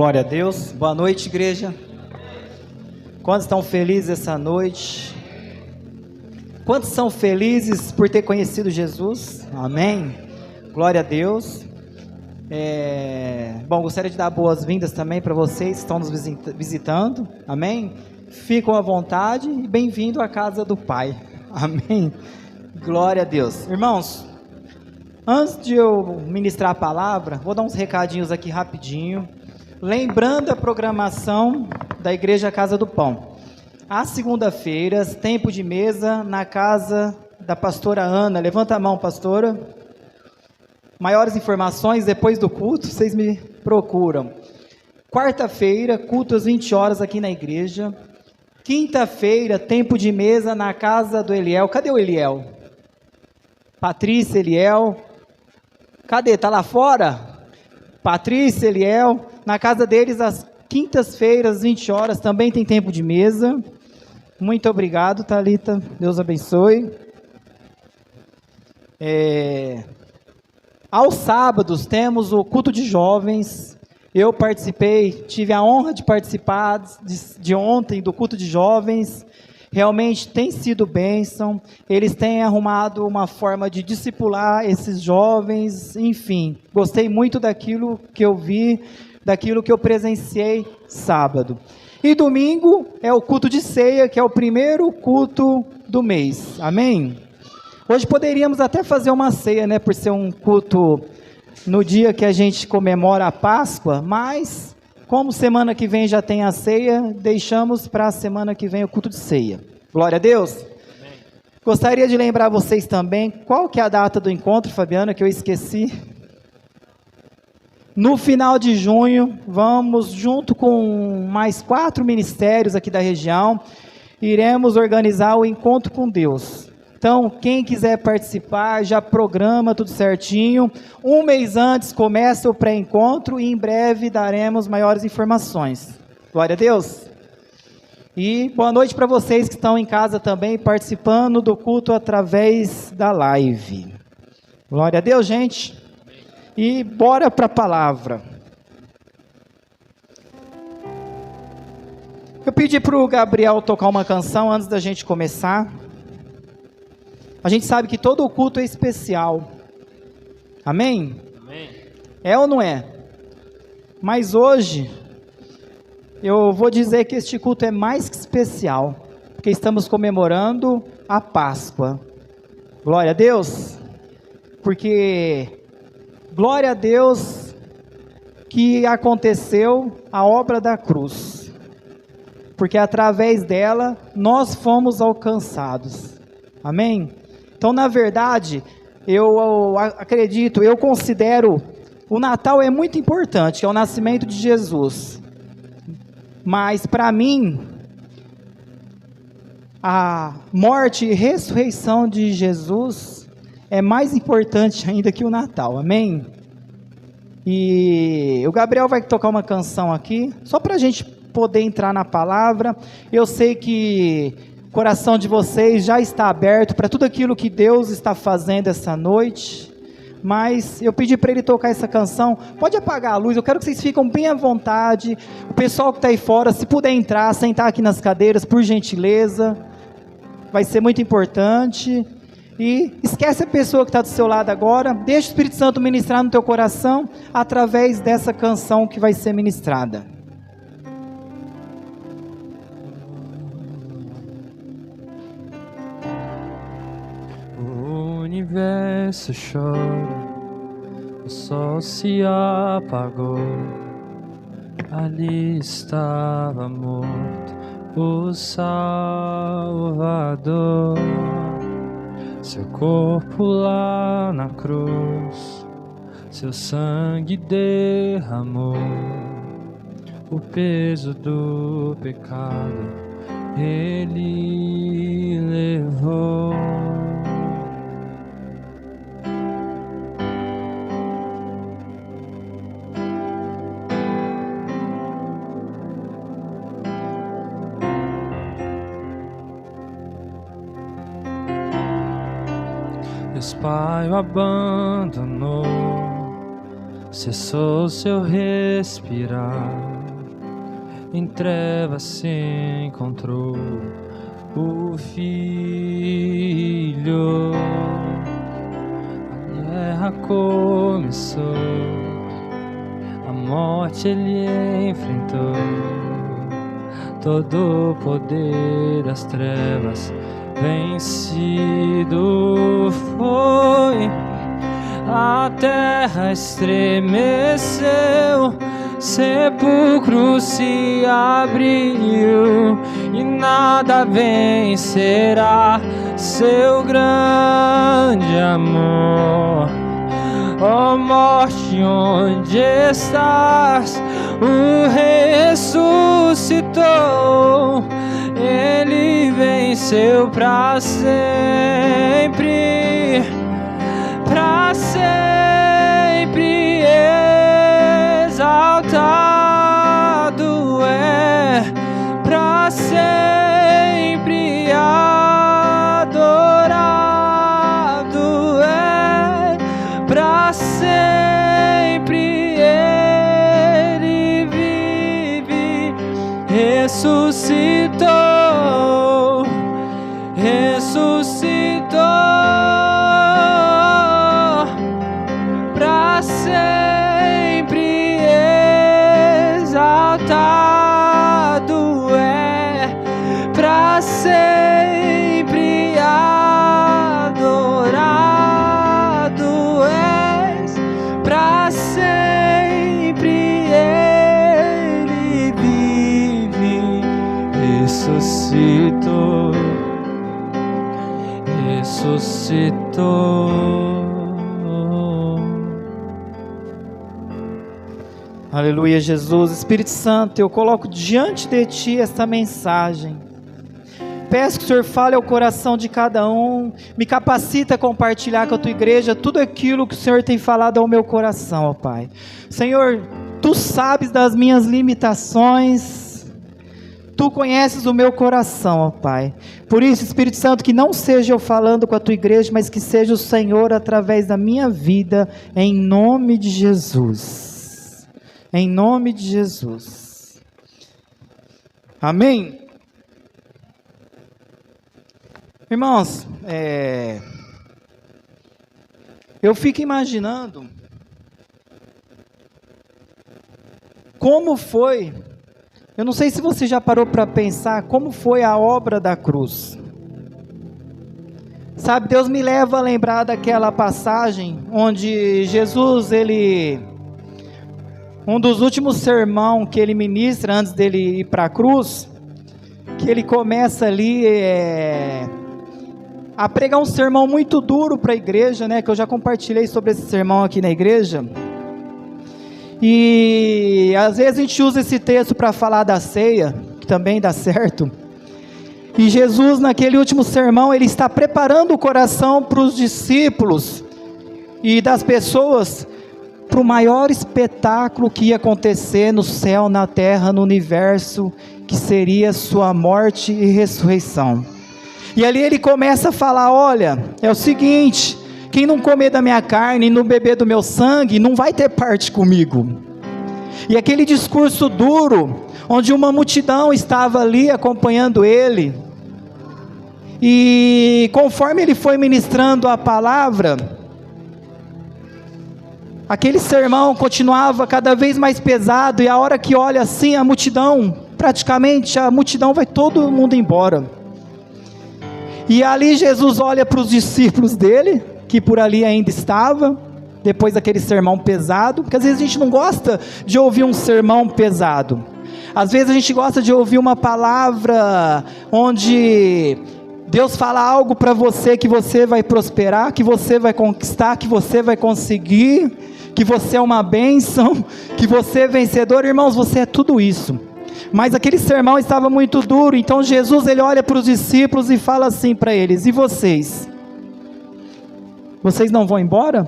Glória a Deus. Boa noite, igreja. Quantos estão felizes essa noite? Quantos são felizes por ter conhecido Jesus? Amém. Glória a Deus. Bom, gostaria de dar boas-vindas também para vocês que estão nos visitando. Amém. Ficam à vontade e bem-vindo à casa do Pai. Amém. Glória a Deus. Irmãos, antes de eu ministrar a palavra, vou dar uns recadinhos aqui rapidinho. Lembrando a programação da Igreja Casa do Pão. Às segunda-feiras, tempo de mesa na casa da pastora Ana. Levanta a mão, pastora. Maiores informações depois do culto, vocês me procuram. Quarta-feira, culto às 20 horas aqui na igreja. Quinta-feira, tempo de mesa na casa do Eliel. Cadê o Eliel? Patrícia, Eliel. Cadê? Tá lá fora? Patrícia, Eliel. Na casa deles, às quintas-feiras, às 20 horas, também tem tempo de mesa. Muito obrigado, Thalita. Deus abençoe. Aos sábados, temos o culto de jovens. Eu participei, tive a honra de participar de ontem do culto de jovens. Realmente tem sido bênção. Eles têm arrumado uma forma de discipular esses jovens. Enfim, gostei muito daquilo que eu vi, daquilo que eu presenciei sábado. E domingo é o culto de ceia, que é o primeiro culto do mês. Amém? Hoje poderíamos até fazer uma ceia, né? Por ser um culto no dia que a gente comemora a Páscoa, mas como semana que vem já tem a ceia, deixamos para a semana que vem o culto de ceia. Glória a Deus. Amém. Gostaria de lembrar vocês também, qual que é a data do encontro, Fabiana, que eu esqueci? No final de junho, vamos, junto com mais 4 ministérios aqui da região, iremos organizar o Encontro com Deus. Então, quem quiser participar, já programa tudo certinho. Um mês antes começa o pré-encontro e em breve daremos maiores informações. Glória a Deus. E boa noite para vocês que estão em casa também, participando do culto através da live. Glória a Deus, gente. E bora para a palavra. Eu pedi para o Gabriel tocar uma canção antes da gente começar. A gente sabe que todo o culto é especial. Amém? Amém. É ou não é? Mas hoje, eu vou dizer que este culto é mais que especial, porque estamos comemorando a Páscoa. Glória a Deus. Porque glória a Deus que aconteceu a obra da cruz, porque através dela nós fomos alcançados. Amém? Então, na verdade, eu acredito, eu considero, o Natal é muito importante, é o nascimento de Jesus. Mas para mim, a morte e ressurreição de Jesus é mais importante ainda que o Natal, amém? E o Gabriel vai tocar uma canção aqui, só para a gente poder entrar na palavra. Eu sei que o coração de vocês já está aberto para tudo aquilo que Deus está fazendo essa noite, mas eu pedi para ele tocar essa canção. Pode apagar a luz, eu quero que vocês fiquem bem à vontade. O pessoal que está aí fora, se puder entrar, sentar aqui nas cadeiras, por gentileza, vai ser muito importante. E esquece a pessoa que está do seu lado agora, deixa o Espírito Santo ministrar no teu coração, através dessa canção que vai ser ministrada. O universo chora, o sol se apagou, ali estava morto o Salvador. Seu corpo lá na cruz, seu sangue derramou, o peso do pecado ele levou. Deus Pai o abandonou, cessou seu respirar, em trevas se encontrou o Filho. A guerra começou, a morte ele enfrentou, todo o poder das trevas vencido foi. A terra estremeceu, sepulcro se abriu, e nada vencerá seu grande amor. Ó morte, onde estás? O Rei ressuscitou, ele venceu para sempre, para sempre. Exaltado é, para sempre adorado é, para sempre ele vive, ressuscitou, ressuscitou, para sempre exaltado é, para sempre adorado és, para sempre ele vive, ressuscitou, ressuscitou. Aleluia, Jesus. Espírito Santo, eu coloco diante de Ti esta mensagem. Peço que o Senhor fale ao coração de cada um, me capacita a compartilhar com a Tua igreja tudo aquilo que o Senhor tem falado ao meu coração, ó Pai. Senhor, Tu sabes das minhas limitações, Tu conheces o meu coração, ó Pai. Por isso, Espírito Santo, que não seja eu falando com a Tua igreja, mas que seja o Senhor através da minha vida, em nome de Jesus. Em nome de Jesus. Amém? Irmãos, eu fico imaginando como foi, eu não sei se você já parou para pensar como foi a obra da cruz. Sabe, Deus me leva a lembrar daquela passagem onde Jesus, um dos últimos sermões que ele ministra antes dele ir para a cruz, que ele começa ali a pregar um sermão muito duro para a igreja, né? Que eu já compartilhei sobre esse sermão aqui na igreja. E às vezes a gente usa esse texto para falar da ceia, que também dá certo. E Jesus, naquele último sermão, ele está preparando o coração para os discípulos e das pessoas para o maior espetáculo que ia acontecer no céu, na terra, no universo, que seria sua morte e ressurreição. E ali ele começa a falar: olha, é o seguinte, quem não comer da minha carne e não beber do meu sangue, não vai ter parte comigo. E aquele discurso duro, onde uma multidão estava ali acompanhando ele, e conforme ele foi ministrando a palavra, aquele sermão continuava cada vez mais pesado, e a hora que olha assim, a multidão, praticamente a multidão vai todo mundo embora. E ali Jesus olha para os discípulos dele, que por ali ainda estava, depois daquele sermão pesado, porque às vezes a gente não gosta de ouvir um sermão pesado, às vezes a gente gosta de ouvir uma palavra, onde Deus fala algo para você, que você vai prosperar, que você vai conquistar, que você vai conseguir, que você é uma bênção, que você é vencedor. Irmãos, você é tudo isso. Mas aquele sermão estava muito duro, então Jesus, ele olha para os discípulos e fala assim para eles: e vocês? Vocês não vão embora?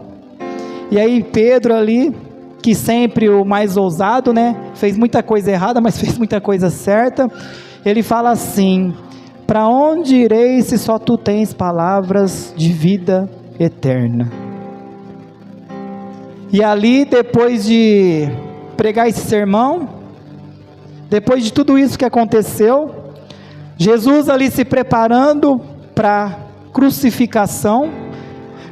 E aí Pedro ali, que sempre o mais ousado, né? Fez muita coisa errada, mas fez muita coisa certa. Ele fala assim: para onde irei se só tu tens palavras de vida eterna? E ali, depois de pregar esse sermão, depois de tudo isso que aconteceu, Jesus ali se preparando para crucificação.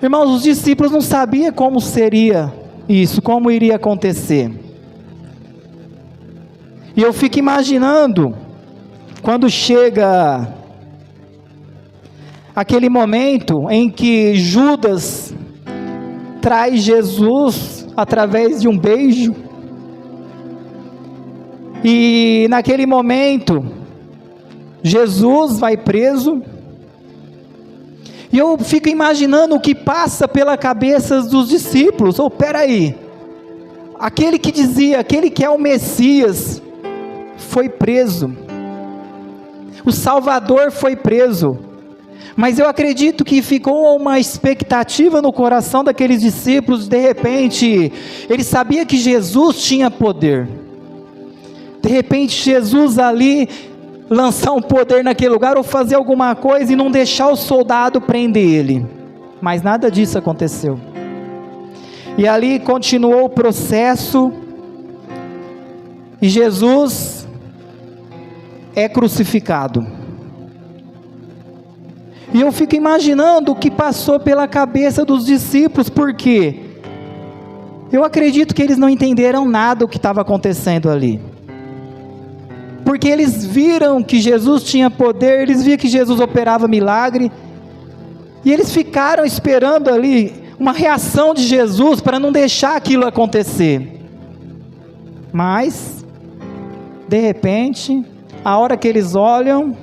Irmãos, os discípulos não sabiam como seria isso, como iria acontecer. E eu fico imaginando, quando chega aquele momento em que Judas traz Jesus através de um beijo, e naquele momento, Jesus vai preso, e eu fico imaginando o que passa pela cabeça dos discípulos. Peraí, aquele que dizia, aquele que é o Messias, foi preso, o Salvador foi preso, mas eu acredito que ficou uma expectativa no coração daqueles discípulos. De repente, eles sabiam que Jesus tinha poder, de repente Jesus ali lançar um poder naquele lugar, ou fazer alguma coisa e não deixar o soldado prender ele, mas nada disso aconteceu. E ali continuou o processo, e Jesus é crucificado. E eu fico imaginando o que passou pela cabeça dos discípulos, porque eu acredito que eles não entenderam nada do que estava acontecendo ali, porque eles viram que Jesus tinha poder, eles viram que Jesus operava milagre, e eles ficaram esperando ali uma reação de Jesus para não deixar aquilo acontecer. Mas de repente, a hora que eles olham,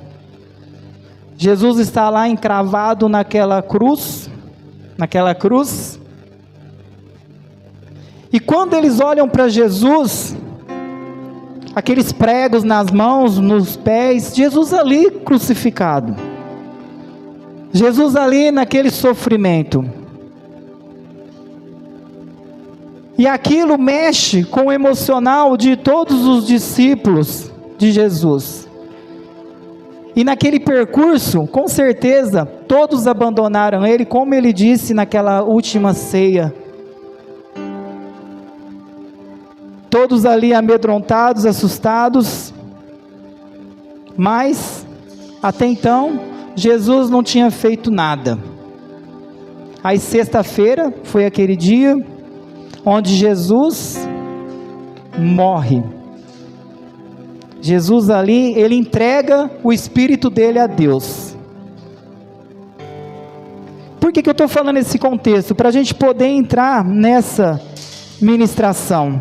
Jesus está lá encravado naquela cruz, e quando eles olham para Jesus, aqueles pregos nas mãos, nos pés, Jesus ali crucificado, Jesus ali naquele sofrimento, e aquilo mexe com o emocional de todos os discípulos de Jesus. E naquele percurso, com certeza, todos abandonaram ele, como ele disse naquela última ceia. Todos ali amedrontados, assustados. Mas, até então, Jesus não tinha feito nada. Aí sexta-feira, foi aquele dia, onde Jesus morre. Jesus ali, ele entrega o espírito dele a Deus. Por que eu estou falando esse contexto? Para a gente poder entrar nessa ministração.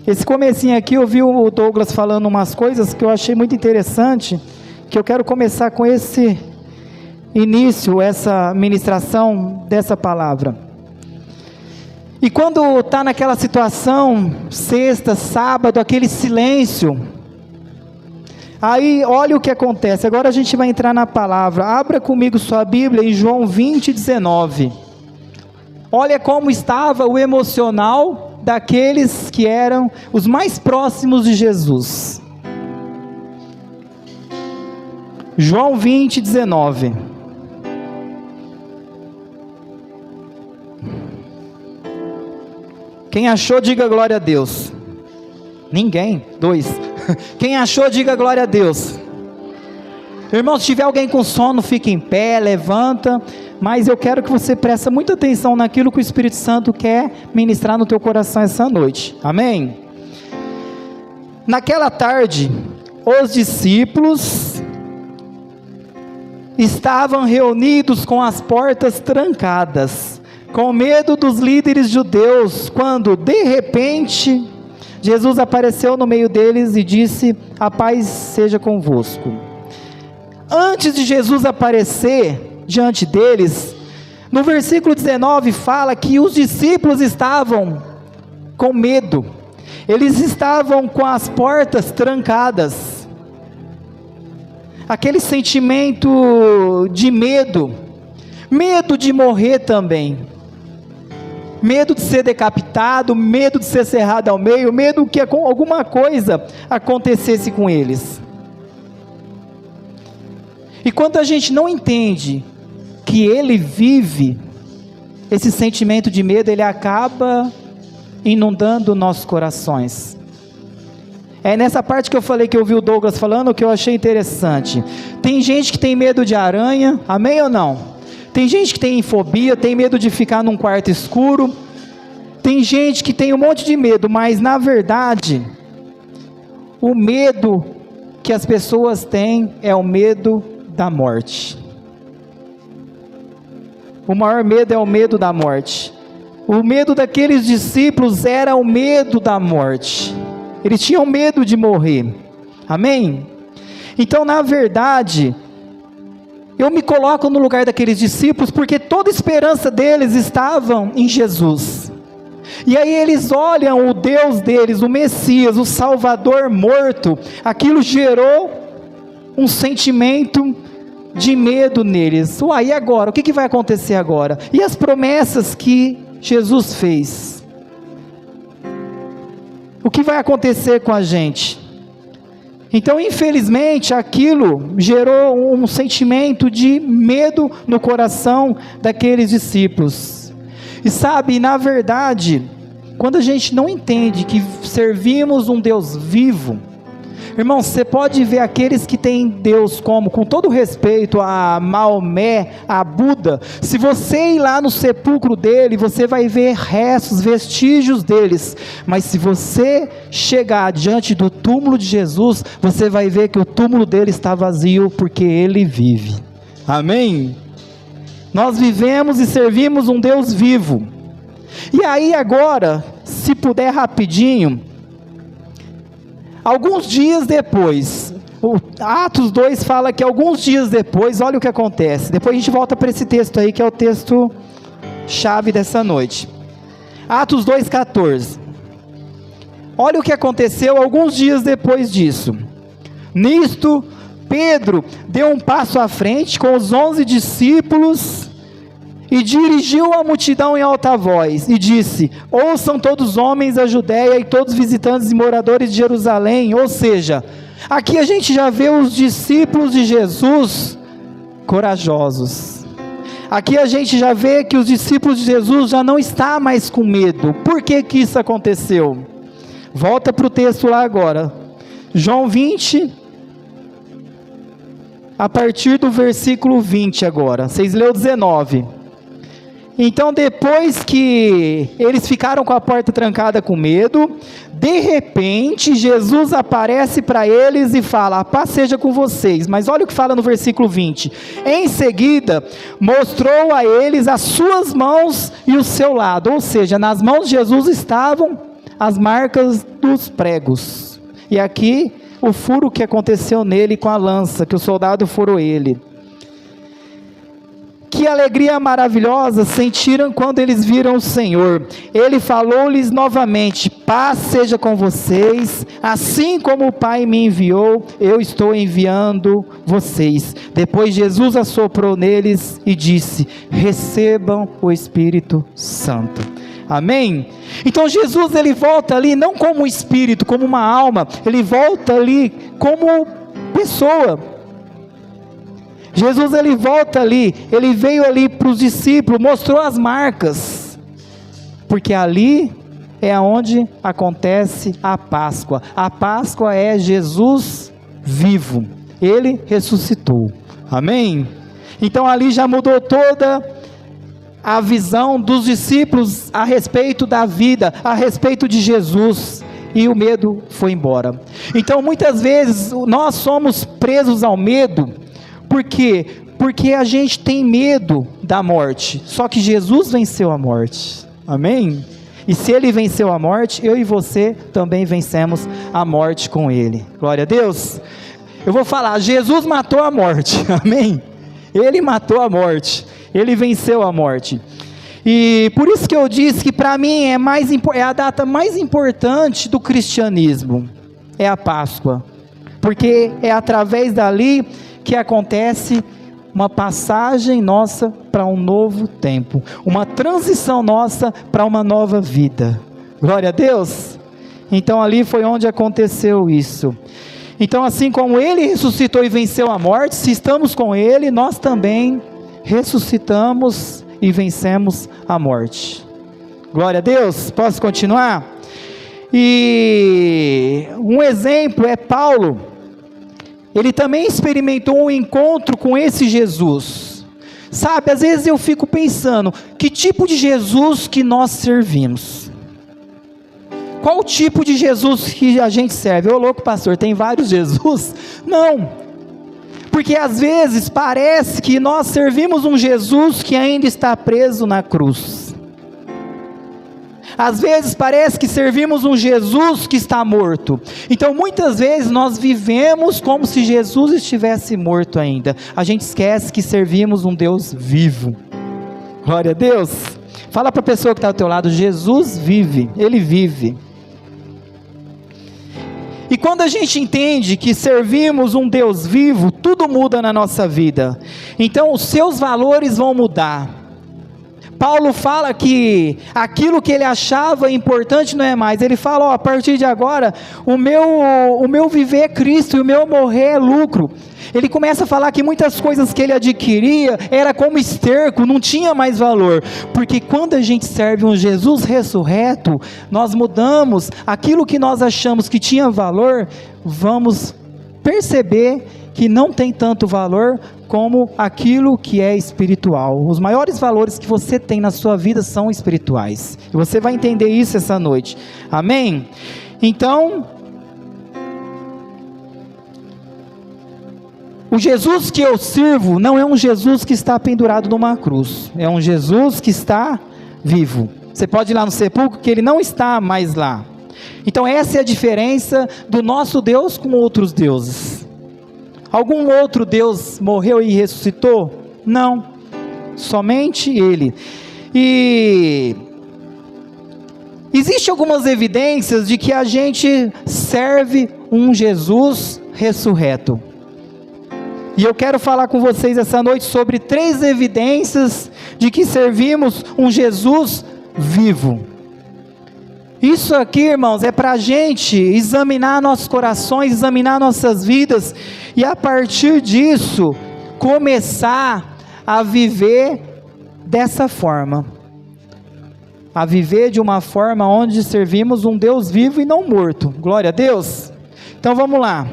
Esse comecinho aqui, eu vi o Douglas falando umas coisas que eu achei muito interessante, que eu quero começar com esse início, essa ministração dessa palavra. E quando está naquela situação, sexta, sábado, aquele silêncio, aí olha o que acontece. Agora a gente vai entrar na palavra. Abra comigo sua Bíblia em João 20:19. Olha como estava o emocional daqueles que eram os mais próximos de Jesus. João 20:19. Quem achou, diga glória a Deus. Ninguém? 2. Quem achou, diga glória a Deus. Irmão, se tiver alguém com sono, fique em pé, levanta. Mas eu quero que você preste muita atenção naquilo que o Espírito Santo quer ministrar no teu coração essa noite. Amém? Naquela tarde, os discípulos estavam reunidos com as portas trancadas, com medo dos líderes judeus, quando de repente Jesus apareceu no meio deles e disse: a paz seja convosco. Antes de Jesus aparecer diante deles, no versículo 19 fala que os discípulos estavam com medo, eles estavam com as portas trancadas, aquele sentimento de medo, medo de morrer também, medo de ser decapitado, medo de ser cerrado ao meio, medo que alguma coisa acontecesse com eles. E quando a gente não entende que ele vive, esse sentimento de medo, ele acaba inundando nossos corações. É nessa parte que eu falei, que eu vi o Douglas falando, que eu achei interessante. Tem gente que tem medo de aranha, amém ou não? Tem gente que tem fobia, tem medo de ficar num quarto escuro. Tem gente que tem um monte de medo, mas na verdade, o medo que as pessoas têm é o medo da morte. O maior medo é o medo da morte. O medo daqueles discípulos era o medo da morte. Eles tinham medo de morrer. Amém? Então, na verdade, eu me coloco no lugar daqueles discípulos, porque toda a esperança deles estava em Jesus. E aí eles olham o Deus deles, o Messias, o Salvador morto. Aquilo gerou um sentimento de medo neles. Uai, e agora? O que vai acontecer agora? E as promessas que Jesus fez? O que vai acontecer com a gente? Então, infelizmente, aquilo gerou um sentimento de medo no coração daqueles discípulos. E sabe, na verdade, quando a gente não entende que servimos um Deus vivo, irmão, você pode ver aqueles que têm Deus como, com todo respeito a Maomé, a Buda, se você ir lá no sepulcro dele, você vai ver restos, vestígios deles, mas se você chegar diante do túmulo de Jesus, você vai ver que o túmulo dele está vazio, porque ele vive. Amém? Nós vivemos e servimos um Deus vivo. E aí agora, se puder rapidinho, alguns dias depois, Atos 2 fala que alguns dias depois, olha o que acontece. Depois a gente volta para esse texto aí, que é o texto chave dessa noite. Atos 2,14. Olha o que aconteceu alguns dias depois disso. Nisto, Pedro deu um passo à frente com os 11 discípulos e dirigiu a multidão em alta voz e disse: ouçam todos os homens da Judéia e todos os visitantes e moradores de Jerusalém. Ou seja, aqui a gente já vê os discípulos de Jesus corajosos. Aqui a gente já vê que os discípulos de Jesus já não estão mais com medo. Por que que isso aconteceu? Volta para o texto lá agora, João 20, a partir do versículo 20 agora, vocês lêem o 19. Então, depois que eles ficaram com a porta trancada com medo, de repente, Jesus aparece para eles e fala: a paz seja com vocês. Mas olha o que fala no versículo 20. Em seguida, mostrou a eles as suas mãos e o seu lado. Ou seja, nas mãos de Jesus estavam as marcas dos pregos. E aqui, o furo que aconteceu nele com a lança, que o soldado furou ele. Que alegria maravilhosa sentiram quando eles viram o Senhor. Ele falou-lhes novamente: paz seja com vocês, assim como o Pai me enviou, eu estou enviando vocês. Depois Jesus assoprou neles e disse: recebam o Espírito Santo. Amém? Então Jesus, ele volta ali não como um espírito, como uma alma, ele volta ali como pessoa. Jesus, ele volta ali, ele veio ali para os discípulos, mostrou as marcas, porque ali é onde acontece a Páscoa. A Páscoa é Jesus vivo, ele ressuscitou. Amém? Então ali já mudou toda a visão dos discípulos a respeito da vida, a respeito de Jesus, e o medo foi embora. Então muitas vezes nós somos presos ao medo. Por quê? Porque a gente tem medo da morte, só que Jesus venceu a morte. Amém? E se ele venceu a morte, eu e você também vencemos a morte com ele. Glória a Deus. Eu vou falar: Jesus matou a morte. Amém? Ele matou a morte, ele venceu a morte. E por isso que eu disse que para mim é a data mais importante do cristianismo, é a Páscoa, porque é através dali que acontece uma passagem nossa para um novo tempo, uma transição nossa para uma nova vida. Glória a Deus. Então ali foi onde aconteceu isso. Então, assim como ele ressuscitou e venceu a morte, se estamos com ele, nós também ressuscitamos e vencemos a morte. Glória a Deus. Posso continuar? E um exemplo é Paulo. Ele também experimentou um encontro com esse Jesus. Sabe, às vezes eu fico pensando, que tipo de Jesus que nós servimos? Qual o tipo de Jesus que a gente serve? Ô louco pastor, tem vários Jesus? Não, porque às vezes parece que nós servimos um Jesus que ainda está preso na cruz. Às vezes parece que servimos um Jesus que está morto. Então muitas vezes nós vivemos como se Jesus estivesse morto ainda. A gente esquece que servimos um Deus vivo. Glória a Deus. Fala para a pessoa que está ao teu lado, Jesus vive, Ele vive. E quando a gente entende que servimos um Deus vivo, tudo muda na nossa vida. Então os seus valores vão mudar. Paulo fala que aquilo que ele achava importante não é mais. Ele fala, ó, a partir de agora, o meu viver é Cristo e o meu morrer é lucro. Ele começa a falar que muitas coisas que ele adquiria era como esterco, não tinha mais valor. Porque quando a gente serve um Jesus ressurreto, nós mudamos aquilo que nós achamos que tinha valor, vamos perceber que não tem tanto valor como aquilo que é espiritual. Os maiores valores que você tem na sua vida são espirituais. E você vai entender isso essa noite. Amém? Então, o Jesus que eu sirvo não é um Jesus que está pendurado numa cruz. É um Jesus que está vivo. Você pode ir lá no sepulcro que ele não está mais lá. Então essa é a diferença do nosso Deus com outros deuses. Algum outro Deus morreu e ressuscitou? Não, somente Ele. E existem algumas evidências de que a gente serve um Jesus ressurreto. E eu quero falar com vocês essa noite sobre 3 evidências de que servimos um Jesus vivo. Isso aqui, irmãos, é para a gente examinar nossos corações, examinar nossas vidas, e a partir disso, começar a viver dessa forma. A viver de uma forma onde servimos um Deus vivo e não morto. Glória a Deus. Então vamos lá.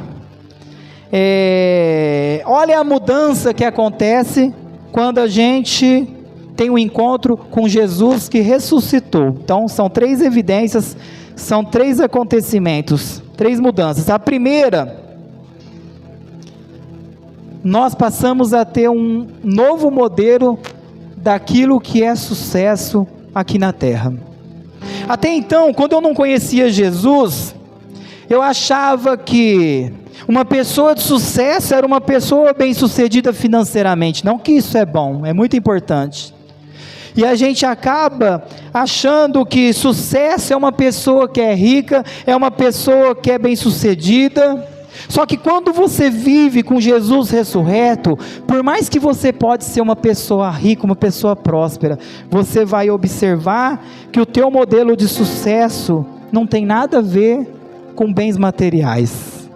Olha a mudança que acontece quando a gente tem um encontro com Jesus que ressuscitou. Então são 3 evidências, são 3 acontecimentos, 3 mudanças. A primeira, nós passamos a ter um novo modelo daquilo que é sucesso aqui na terra. Até então, quando eu não conhecia Jesus, eu achava que uma pessoa de sucesso era uma pessoa bem-sucedida financeiramente. Não que isso é bom, é muito importante. E a gente acaba achando que sucesso é uma pessoa que é rica, é uma pessoa que é bem-sucedida. Só que quando você vive com Jesus ressurreto, por mais que você pode ser uma pessoa rica, uma pessoa próspera, você vai observar que o teu modelo de sucesso não tem nada a ver com bens materiais.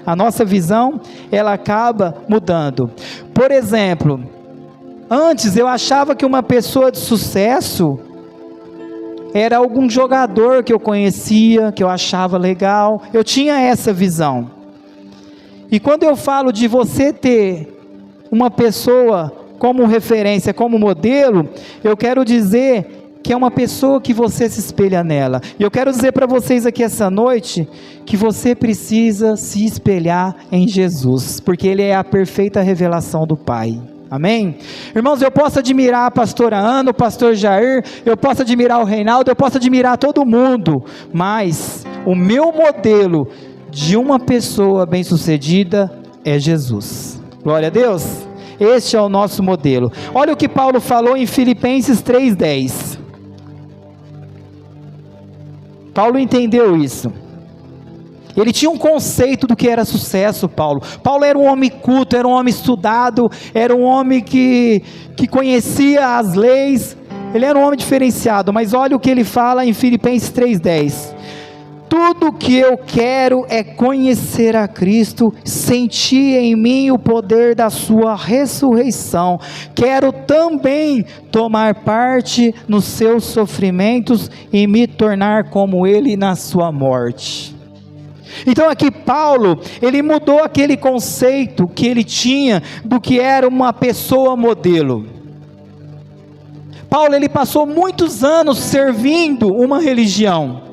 A nossa visão, ela acaba mudando. Por exemplo, antes eu achava que uma pessoa de sucesso era algum jogador que eu conhecia, que eu achava legal. Eu tinha essa visão. E quando eu falo de você ter uma pessoa como referência, como modelo, eu quero dizer que é uma pessoa que você se espelha nela. E eu quero dizer para vocês aqui essa noite, que você precisa se espelhar em Jesus, porque Ele é a perfeita revelação do Pai. Amém? Irmãos, eu posso admirar a pastora Ana, o pastor Jair, eu posso admirar o Reinaldo, eu posso admirar todo mundo, mas o meu modelo de uma pessoa bem-sucedida é Jesus. Glória a Deus. Este é o nosso modelo. Olha o que Paulo falou em Filipenses 3:10. Paulo entendeu isso. Ele tinha um conceito do que era sucesso, Paulo. Paulo era um homem culto, era um homem estudado, era um homem que conhecia as leis. Ele era um homem diferenciado, mas olha o que ele fala em Filipenses 3:10. Tudo que eu quero é conhecer a Cristo, sentir em mim o poder da sua ressurreição. Quero também tomar parte nos seus sofrimentos e me tornar como Ele na sua morte. Então aqui Paulo, ele mudou aquele conceito que ele tinha do que era uma pessoa modelo. Paulo, ele passou muitos anos servindo uma religião.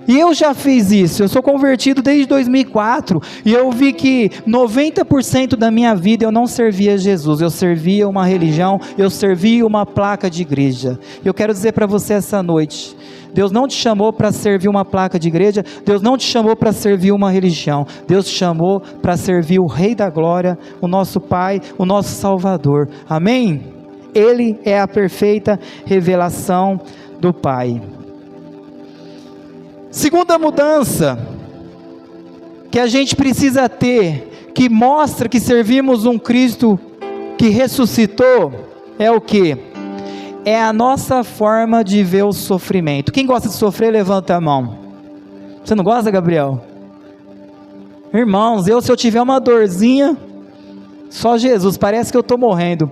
E eu já fiz isso, eu sou convertido desde 2004, e eu vi que 90% da minha vida eu não servia Jesus, eu servia uma religião, eu servia uma placa de igreja. Eu quero dizer para você essa noite, Deus não te chamou para servir uma placa de igreja, Deus não te chamou para servir uma religião, Deus te chamou para servir o Rei da Glória, o nosso Pai, o nosso Salvador, amém? Ele é a perfeita revelação do Pai. Segunda mudança que a gente precisa ter, que mostra que servimos um Cristo que ressuscitou, é o que? É a nossa forma de ver o sofrimento. Quem gosta de sofrer, levanta a mão. Você não gosta, Gabriel? Irmãos, se eu tiver uma dorzinha, só Jesus, parece que eu estou morrendo.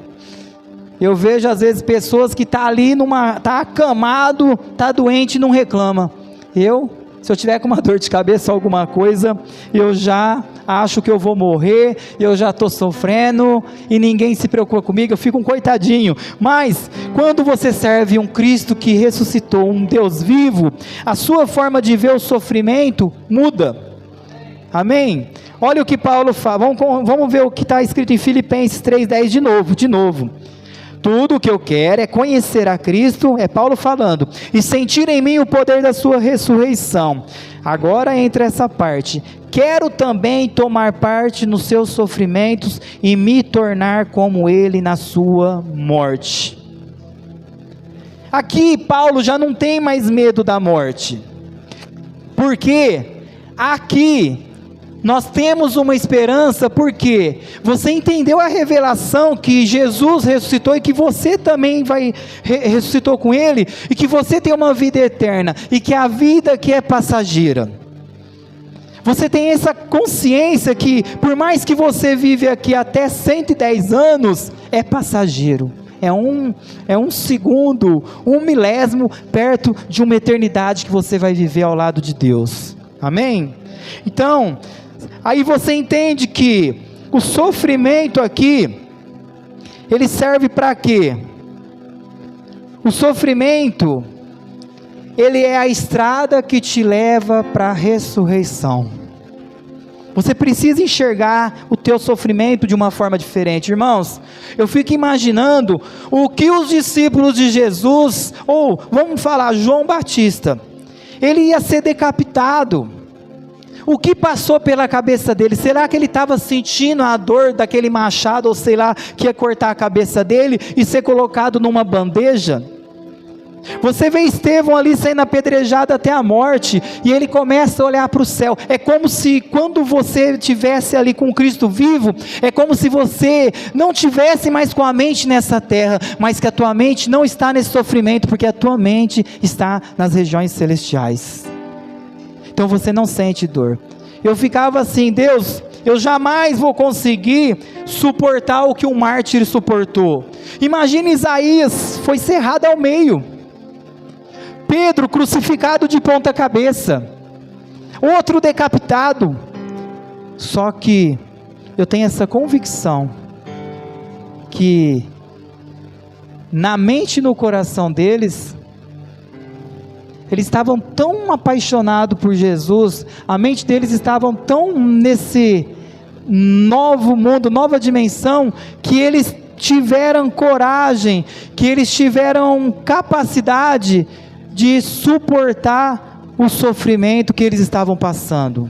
Eu vejo às vezes pessoas que estão ali, tá acamado, tá doente e não reclama. Se eu tiver com uma dor de cabeça, alguma coisa, eu já acho que eu vou morrer, eu já estou sofrendo, e ninguém se preocupa comigo, eu fico um coitadinho. Mas, quando você serve um Cristo que ressuscitou, um Deus vivo, a sua forma de ver o sofrimento muda. Amém? Olha o que Paulo fala, vamos ver o que está escrito em Filipenses 3,10 de novo. Tudo o que eu quero é conhecer a Cristo, é Paulo falando, e sentir em mim o poder da sua ressurreição. Agora entra essa parte. Quero também tomar parte nos seus sofrimentos e me tornar como Ele na sua morte. Aqui Paulo já não tem mais medo da morte, porque aqui nós temos uma esperança, porque você entendeu a revelação que Jesus ressuscitou e que você também ressuscitou com Ele, e que você tem uma vida eterna, e que a vida que é passageira. Você tem essa consciência que por mais que você vive aqui até 110 anos, é passageiro. É um segundo, um milésimo perto de uma eternidade que você vai viver ao lado de Deus. Amém? Então, aí você entende que o sofrimento aqui, ele serve para quê? O sofrimento, ele é a estrada que te leva para a ressurreição. Você precisa enxergar o teu sofrimento de uma forma diferente. Irmãos, eu fico imaginando o que os discípulos de Jesus, ou vamos falar, João Batista, ele ia ser decapitado. O que passou pela cabeça dele? Será que ele estava sentindo a dor daquele machado, ou sei lá, que ia cortar a cabeça dele e ser colocado numa bandeja? Você vê Estevão ali sendo apedrejado até a morte, e ele começa a olhar para o céu. É como se quando você estivesse ali com Cristo vivo, é como se você não tivesse mais com a mente nessa terra, mas que a tua mente não está nesse sofrimento, porque a tua mente está nas regiões celestiais. Então você não sente dor. Eu ficava assim, Deus, eu jamais vou conseguir suportar o que um mártir suportou. Imagina Isaías, foi cerrado ao meio. Pedro crucificado de ponta cabeça. Outro decapitado. Só que eu tenho essa convicção que na mente e no coração deles, eles estavam tão apaixonados por Jesus, a mente deles estava tão nesse novo mundo, nova dimensão, que eles tiveram coragem, que eles tiveram capacidade de suportar o sofrimento que eles estavam passando.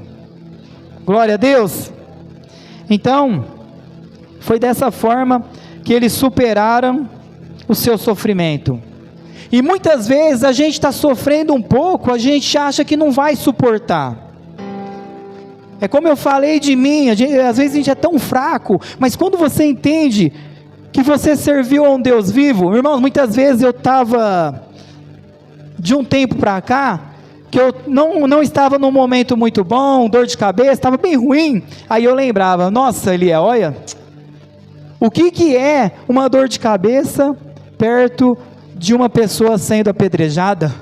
Glória a Deus! Então, foi dessa forma que eles superaram o seu sofrimento. E muitas vezes a gente está sofrendo um pouco, a gente acha que não vai suportar. É como eu falei de mim, às vezes a gente é tão fraco, mas quando você entende que você serviu a um Deus vivo, irmãos, muitas vezes eu estava, de um tempo para cá, que eu não estava num momento muito bom, dor de cabeça, estava bem ruim, aí eu lembrava, nossa, Eliel, olha, o que é uma dor de cabeça perto de uma pessoa sendo apedrejada?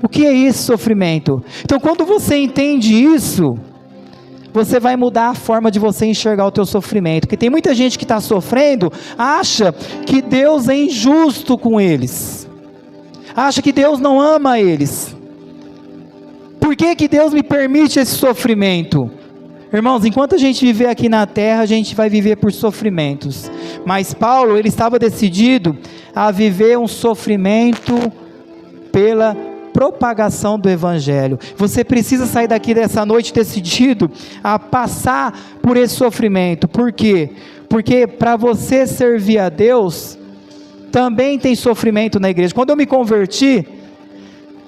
O que é esse sofrimento? Então, quando você entende isso, você vai mudar a forma de você enxergar o teu sofrimento, porque tem muita gente que está sofrendo, acha que Deus é injusto com eles, acha que Deus não ama eles. Por que Deus me permite esse sofrimento? Irmãos, enquanto a gente viver aqui na terra, a gente vai viver por sofrimentos, mas Paulo, ele estava decidido a viver um sofrimento pela propagação do Evangelho. Você precisa sair daqui dessa noite decidido a passar por esse sofrimento. Por quê? Porque para você servir a Deus, também tem sofrimento na igreja. Quando eu me converti,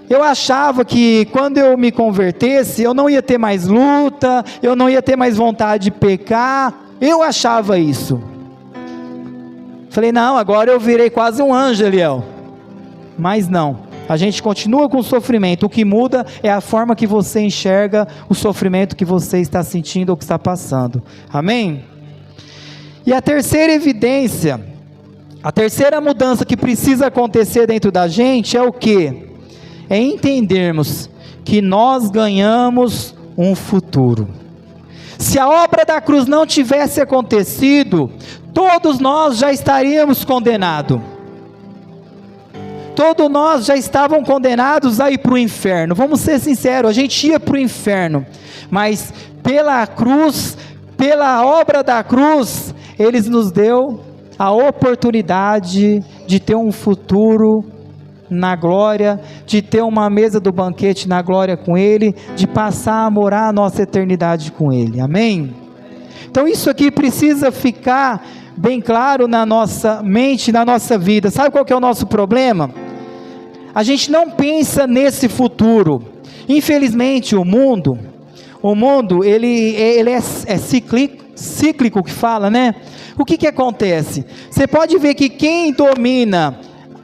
eu achava que quando eu me convertesse, eu não ia ter mais luta, eu não ia ter mais vontade de pecar, eu achava isso. Falei, não, agora eu virei quase um anjo, Eliel. Mas não. A gente continua com o sofrimento, o que muda é a forma que você enxerga o sofrimento que você está sentindo ou que está passando, amém? E a terceira evidência, a terceira mudança que precisa acontecer dentro da gente é o quê? É entendermos que nós ganhamos um futuro. Se a obra da cruz não tivesse acontecido, todos nós já estaríamos condenados. Todos nós já estavam condenados a ir para o inferno. Vamos ser sinceros, a gente ia para o inferno, mas pela cruz, pela obra da cruz, eles nos deu a oportunidade de ter um futuro na glória, de ter uma mesa do banquete na glória com Ele, de passar a morar a nossa eternidade com Ele, amém? Então isso aqui precisa ficar bem claro na nossa mente, na nossa vida. Sabe qual que é o nosso problema? A gente não pensa nesse futuro. Infelizmente o mundo ele é cíclico que fala, né? O que acontece? Você pode ver que quem domina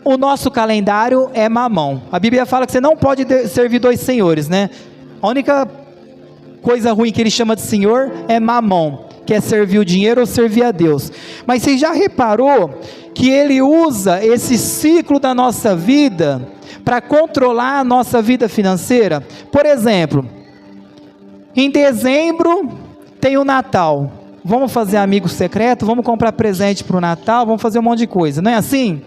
o nosso calendário é Mamão. A Bíblia fala que você não pode servir dois senhores, né? A única coisa ruim que ele chama de senhor é Mamão, que é servir o dinheiro ou servir a Deus. Mas você já reparou que ele usa esse ciclo da nossa vida para controlar a nossa vida financeira? Por exemplo, em dezembro tem o Natal, vamos fazer amigo secreto, vamos comprar presente para o Natal, vamos fazer um monte de coisa, não é assim?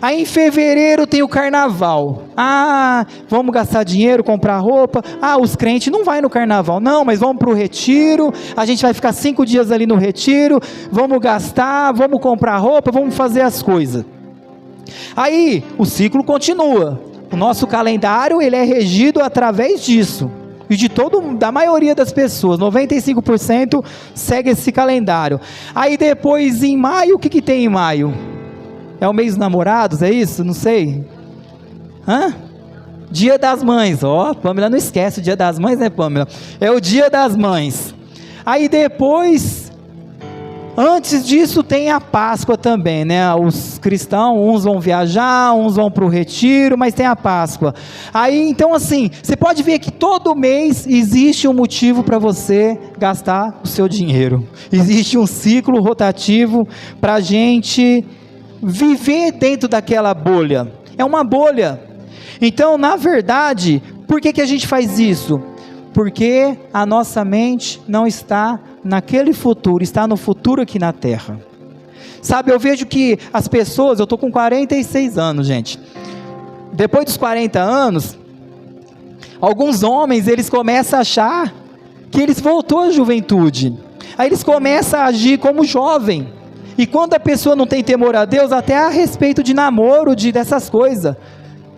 Aí em fevereiro tem o carnaval, vamos gastar dinheiro, comprar roupa, os crentes não vão no carnaval, não, mas vamos para o retiro, a gente vai ficar 5 dias ali no retiro, vamos gastar, vamos comprar roupa, vamos fazer as coisas. Aí o ciclo continua, o nosso calendário ele é regido através disso, e da maioria das pessoas, 95% segue esse calendário. Aí depois em maio, o que tem em maio? É o mês dos namorados, é isso? Não sei. Dia das Mães, Pamela não esquece o Dia das Mães, né, Pamela? É o Dia das Mães. Aí depois, antes disso tem a Páscoa também, né? Os cristãos, uns vão viajar, uns vão para o retiro, mas tem a Páscoa. Aí então assim, você pode ver que todo mês existe um motivo para você gastar o seu dinheiro. Existe um ciclo rotativo para a gente viver dentro daquela bolha. É uma bolha. Então, na verdade, por que a gente faz isso? Porque a nossa mente não está naquele futuro, está no futuro aqui na terra. Sabe, eu vejo que as pessoas, eu estou com 46 anos, gente. Depois dos 40 anos, alguns homens, eles começam a achar que eles voltou à juventude. Aí eles começam a agir como jovem. E quando a pessoa não tem temor a Deus, até a respeito de namoro, dessas coisas.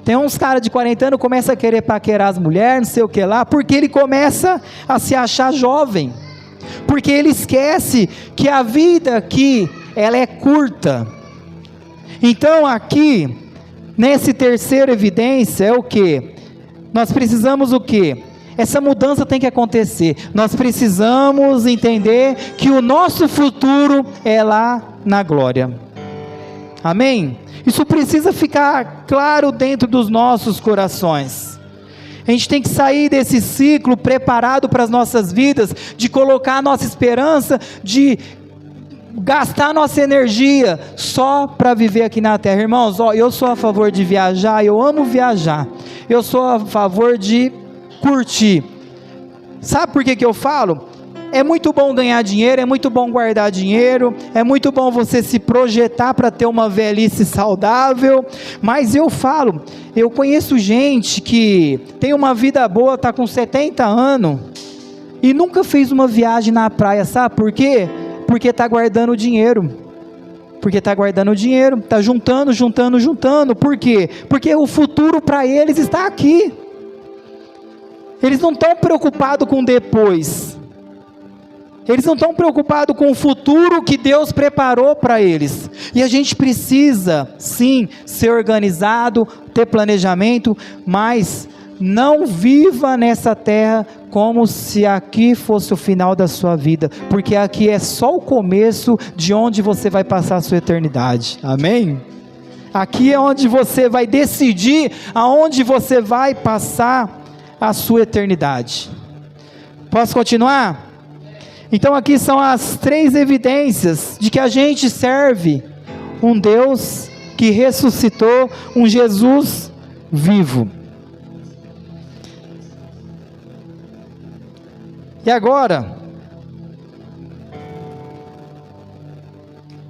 Tem uns caras de 40 anos que começam a querer paquerar as mulheres, não sei o que lá, porque ele começa a se achar jovem. Porque ele esquece que a vida aqui, ela é curta. Então aqui, nesse terceiro evidência, é o que? Nós precisamos o que? Essa mudança tem que acontecer. Nós precisamos entender que o nosso futuro é lá na glória. Amém? Isso precisa ficar claro dentro dos nossos corações. A gente tem que sair desse ciclo preparado para as nossas vidas, de colocar a nossa esperança, de gastar nossa energia só para viver aqui na terra. Irmãos, eu sou a favor de viajar, eu amo viajar, eu sou a favor de curtir. Sabe por que eu falo? É muito bom ganhar dinheiro, é muito bom guardar dinheiro, é muito bom você se projetar para ter uma velhice saudável, mas eu falo, eu conheço gente que tem uma vida boa, está com 70 anos, e nunca fez uma viagem na praia, sabe por quê? Porque está guardando dinheiro, está juntando, por quê? Porque o futuro para eles está aqui, eles não estão preocupados com depois, eles não estão preocupados com o futuro que Deus preparou para eles, e a gente precisa sim ser organizado, ter planejamento, mas não viva nessa terra como se aqui fosse o final da sua vida, porque aqui é só o começo de onde você vai passar a sua eternidade, amém? Aqui é onde você vai decidir aonde você vai passar a sua eternidade. Posso continuar? Então aqui são as 3 evidências de que a gente serve um Deus que ressuscitou, um Jesus vivo. E agora,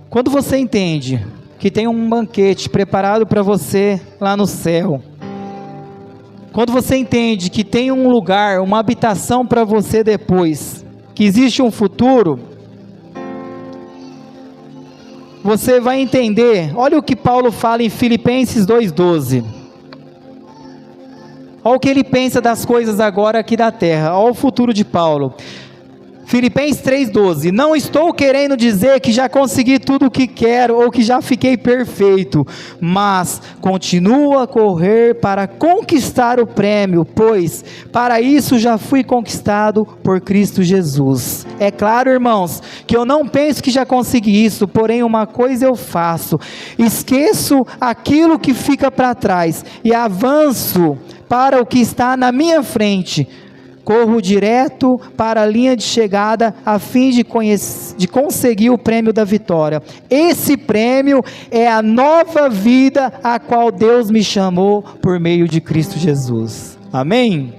quando você entende que tem um banquete preparado para você lá no céu, quando você entende que tem um lugar, uma habitação para você depois, que existe um futuro, você vai entender. Olha o que Paulo fala em Filipenses 2,12. Olha o que ele pensa das coisas agora aqui da terra. Olha o futuro de Paulo. Filipenses 3,12. Não estou querendo dizer que já consegui tudo o que quero, ou que já fiquei perfeito, mas continuo a correr para conquistar o prêmio, pois para isso já fui conquistado por Cristo Jesus. É claro, irmãos, que eu não penso que já consegui isso, porém uma coisa eu faço: esqueço aquilo que fica para trás e avanço para o que está na minha frente. Corro direto para a linha de chegada, a fim de conseguir o prêmio da vitória. Esse prêmio é a nova vida a qual Deus me chamou por meio de Cristo Jesus. Amém?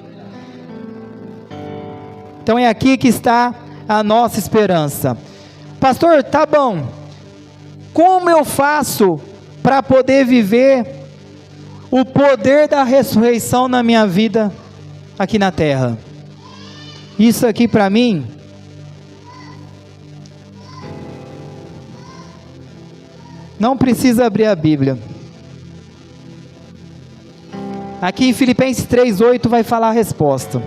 Então é aqui que está a nossa esperança. Pastor, tá bom. Como eu faço para poder viver o poder da ressurreição na minha vida aqui na terra? Isso aqui para mim não precisa abrir a Bíblia. Aqui em Filipenses 3,8 vai falar a resposta.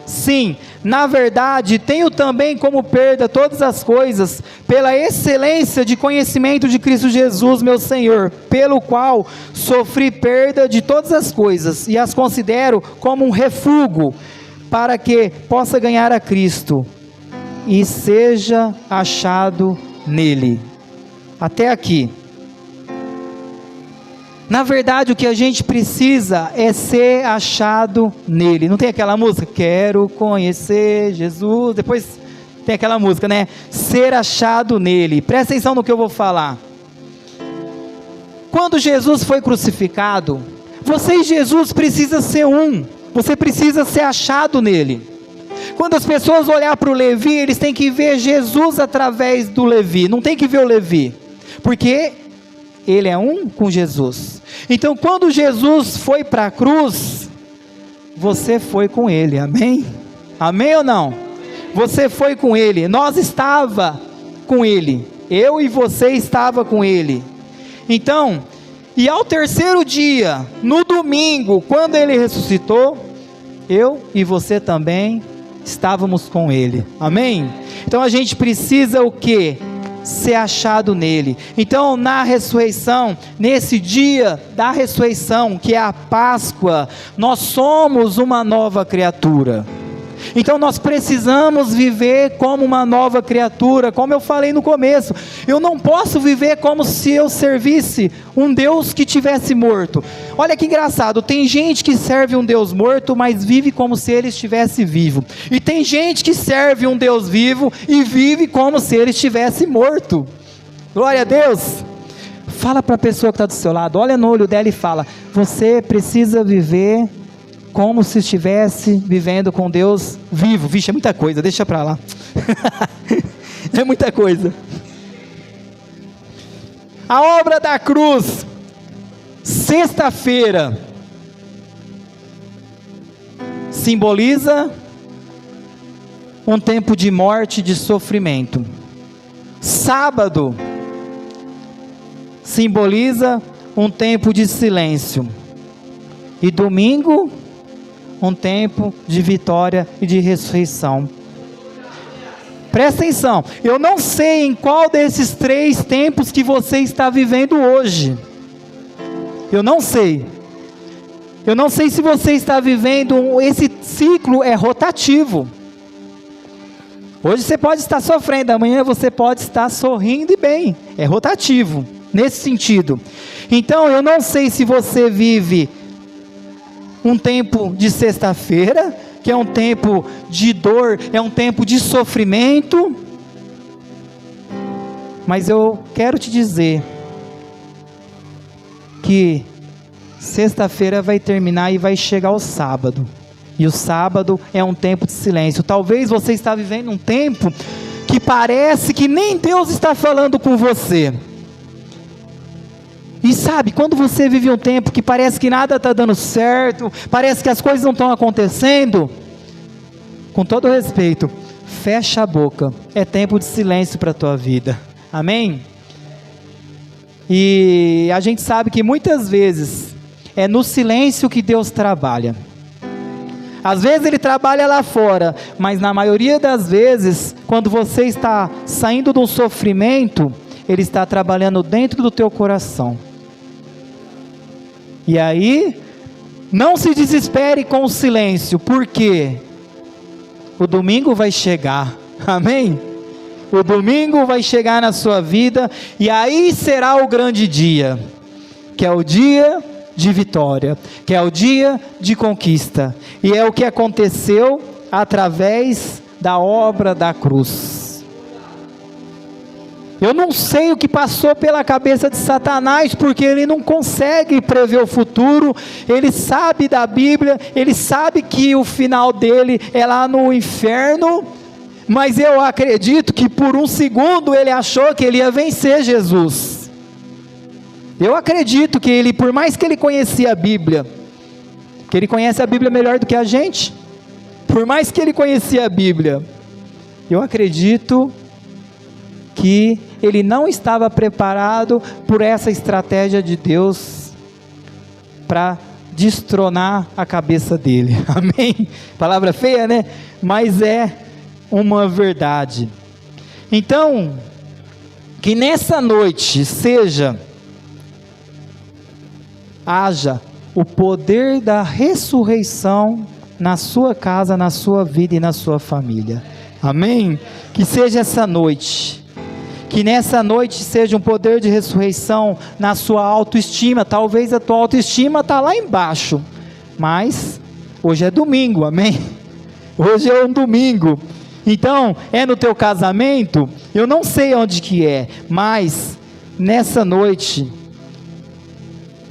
Sim, na verdade, tenho também como perda todas as coisas, pela excelência de conhecimento de Cristo Jesus, meu Senhor, pelo qual sofri perda de todas as coisas, e as considero como um refúgio, para que possa ganhar a Cristo, e seja achado nele. Até aqui. Na verdade, o que a gente precisa é ser achado nele. Não tem aquela música? Quero conhecer Jesus. Depois tem aquela música, né? Ser achado nele. Presta atenção no que eu vou falar. Quando Jesus foi crucificado, você e Jesus precisa ser um. Você precisa ser achado nele. Quando as pessoas olhar para o Levi, eles têm que ver Jesus através do Levi. Não tem que ver o Levi. Porque ele é um com Jesus. Então quando Jesus foi para a cruz, você foi com ele, amém? Amém ou não? Você foi com ele, nós estava com ele, eu e você estava com ele. Então, e ao terceiro dia, no domingo, quando ele ressuscitou, eu e você também estávamos com ele, amém? Então a gente precisa o quê? Ser achado nele. Então na ressurreição, nesse dia da ressurreição, que é a Páscoa, nós somos uma nova criatura. Então nós precisamos viver como uma nova criatura, como eu falei no começo. Eu não posso viver como se eu servisse um Deus que tivesse morto. Olha que engraçado, tem gente que serve um Deus morto, mas vive como se ele estivesse vivo. E tem gente que serve um Deus vivo e vive como se ele estivesse morto. Glória a Deus. Fala para a pessoa que está do seu lado, olha no olho dela e fala: você precisa viver como se estivesse vivendo com Deus vivo. Vixe, é muita coisa, deixa para lá. É muita coisa. A obra da cruz, sexta-feira, simboliza um tempo de morte e de sofrimento. Sábado simboliza um tempo de silêncio. E domingo, um tempo de vitória e de ressurreição. Presta atenção, eu não sei em qual desses 3 tempos que você está vivendo hoje. Eu não sei. Eu não sei se você está vivendo, esse ciclo é rotativo. Hoje você pode estar sofrendo, amanhã você pode estar sorrindo e bem. É rotativo, nesse sentido. Então eu não sei se você vive um tempo de sexta-feira, que é um tempo de dor, é um tempo de sofrimento, mas eu quero te dizer que sexta-feira vai terminar e vai chegar o sábado, e o sábado é um tempo de silêncio. Talvez você está vivendo um tempo que parece que nem Deus está falando com você. E sabe, quando você vive um tempo que parece que nada está dando certo, parece que as coisas não estão acontecendo, com todo respeito, fecha a boca, é tempo de silêncio para a tua vida, amém? E a gente sabe que muitas vezes, é no silêncio que Deus trabalha. Às vezes Ele trabalha lá fora, mas na maioria das vezes, quando você está saindo de um sofrimento, Ele está trabalhando dentro do teu coração. E aí, não se desespere com o silêncio, porque o domingo vai chegar, amém? O domingo vai chegar na sua vida, e aí será o grande dia, que é o dia de vitória, que é o dia de conquista, e é o que aconteceu através da obra da cruz. Eu não sei o que passou pela cabeça de Satanás, porque ele não consegue prever o futuro, ele sabe da Bíblia, ele sabe que o final dele é lá no inferno, mas eu acredito que por um segundo ele achou que ele ia vencer Jesus. Eu acredito que ele, por mais que ele conhecia a Bíblia, que ele conhece a Bíblia melhor do que a gente, por mais que ele conhecia a Bíblia, eu acredito que ele não estava preparado por essa estratégia de Deus para destronar a cabeça dele, amém? Palavra feia, né? Mas é uma verdade. Então, que nessa noite haja o poder da ressurreição na sua casa, na sua vida e na sua família, amém? Que seja essa noite, que nessa noite seja um poder de ressurreição na sua autoestima. Talvez a tua autoestima está lá embaixo, mas hoje é domingo, amém? Hoje é um domingo, então é no teu casamento, eu não sei onde que é, mas nessa noite